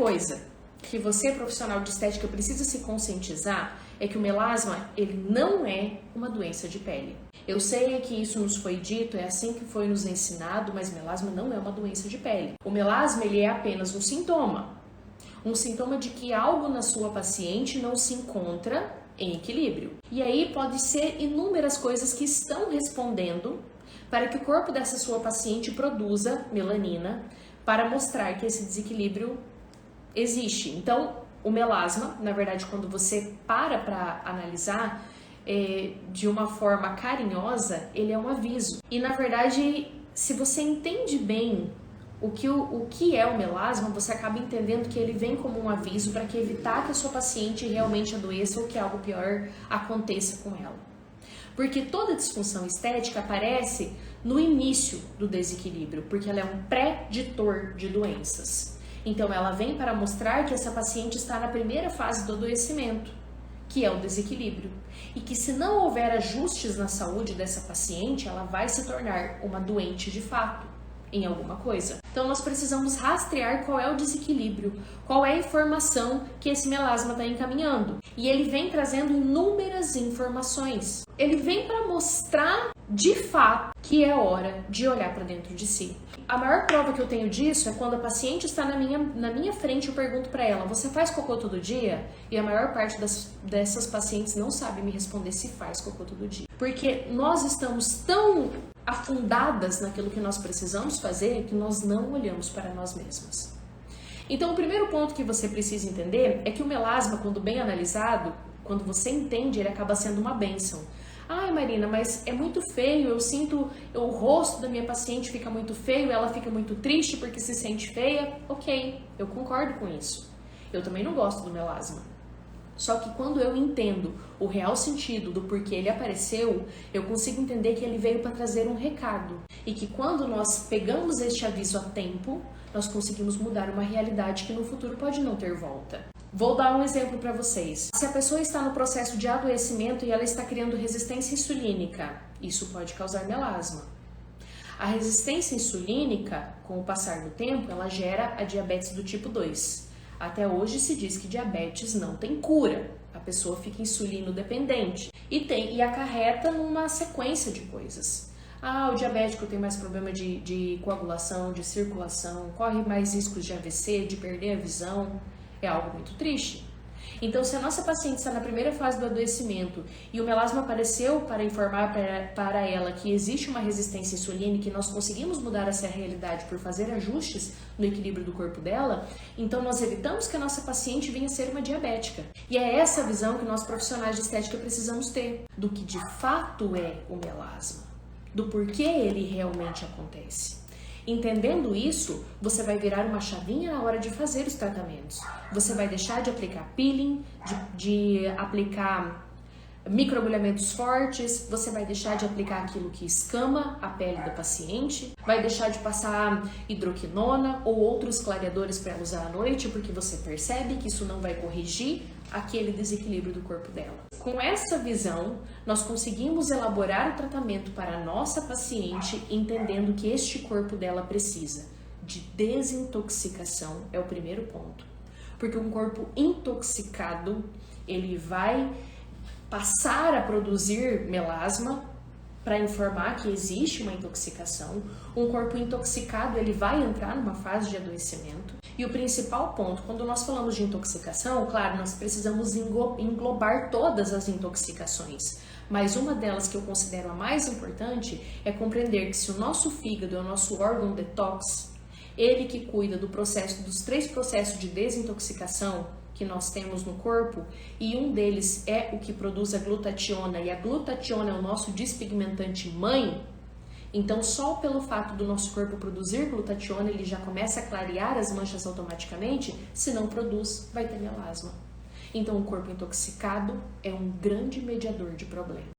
coisa que você, profissional de estética, precisa se conscientizar é que o melasma, ele não é uma doença de pele. Eu sei que isso nos foi dito, é assim que foi nos ensinado, mas melasma não é uma doença de pele. O melasma, ele é apenas um sintoma de que algo na sua paciente não se encontra em equilíbrio. E aí pode ser inúmeras coisas que estão respondendo para que o corpo dessa sua paciente produza melanina para mostrar que esse desequilíbrio existe. Então, o melasma, na verdade, quando você para analisar de uma forma carinhosa, ele é um aviso. E, na verdade, se você entende bem o que é o melasma, você acaba entendendo que ele vem como um aviso para evitar que a sua paciente realmente adoeça ou que algo pior aconteça com ela. Porque toda disfunção estética aparece no início do desequilíbrio, porque ela é um preditor de doenças. Então, ela vem para mostrar que essa paciente está na primeira fase do adoecimento, que é o desequilíbrio. E que se não houver ajustes na saúde dessa paciente, ela vai se tornar uma doente de fato em alguma coisa. Então, nós precisamos rastrear qual é o desequilíbrio, qual é a informação que esse melasma está encaminhando. E ele vem trazendo inúmeras informações. Ele vem para mostrar de fato que é hora de olhar para dentro de si. A maior prova que eu tenho disso é quando a paciente está na minha frente, eu pergunto para ela: você faz cocô todo dia? E a maior parte dessas pacientes não sabe me responder se faz cocô todo dia. Porque nós estamos tão afundadas naquilo que nós precisamos fazer que nós não olhamos para nós mesmas. Então, o primeiro ponto que você precisa entender é que o melasma, quando bem analisado, quando você entende, ele acaba sendo uma bênção. Ai, Marina, mas é muito feio, eu sinto, o rosto da minha paciente fica muito feio, ela fica muito triste porque se sente feia. Ok, eu concordo com isso. Eu também não gosto do melasma. Só que quando eu entendo o real sentido do porquê ele apareceu, eu consigo entender que ele veio para trazer um recado. E que quando nós pegamos este aviso a tempo, nós conseguimos mudar uma realidade que no futuro pode não ter volta. Vou dar um exemplo para vocês. Se a pessoa está no processo de adoecimento e ela está criando resistência insulínica, isso pode causar melasma. A resistência insulínica, com o passar do tempo, ela gera a diabetes do tipo 2. Até hoje se diz que diabetes não tem cura. A pessoa fica insulino dependente e acarreta numa sequência de coisas. O diabético tem mais problema de coagulação, de circulação, corre mais riscos de AVC, de perder a visão. É algo muito triste. Então, se a nossa paciente está na primeira fase do adoecimento e o melasma apareceu para informar para ela que existe uma resistência insulínica e nós conseguimos mudar essa realidade por fazer ajustes no equilíbrio do corpo dela, então nós evitamos que a nossa paciente venha a ser uma diabética. E é essa visão que nós profissionais de estética precisamos ter, do que de fato é o melasma, do porquê ele realmente acontece. Entendendo isso, você vai virar uma chavinha na hora de fazer os tratamentos. Você vai deixar de aplicar peeling, de aplicar microagulhamentos fortes, você vai deixar de aplicar aquilo que escama a pele da paciente, vai deixar de passar hidroquinona ou outros clareadores para ela usar à noite, porque você percebe que isso não vai corrigir aquele desequilíbrio do corpo dela. Com essa visão, nós conseguimos elaborar o tratamento para a nossa paciente, entendendo que este corpo dela precisa de desintoxicação, é o primeiro ponto. Porque um corpo intoxicado, ele vai passar a produzir melasma para informar que existe uma intoxicação. Um corpo intoxicado, ele vai entrar numa fase de adoecimento. E o principal ponto, quando nós falamos de intoxicação, claro, nós precisamos englobar todas as intoxicações. Mas uma delas que eu considero a mais importante é compreender que se o nosso fígado é o nosso órgão detox, ele que cuida dos 3 processos de desintoxicação que nós temos no corpo, e um deles é o que produz a glutationa, e a glutationa é o nosso despigmentante mãe, então só pelo fato do nosso corpo produzir glutationa, ele já começa a clarear as manchas automaticamente. Se não produz, vai ter melasma. Então o corpo intoxicado é um grande mediador de problema.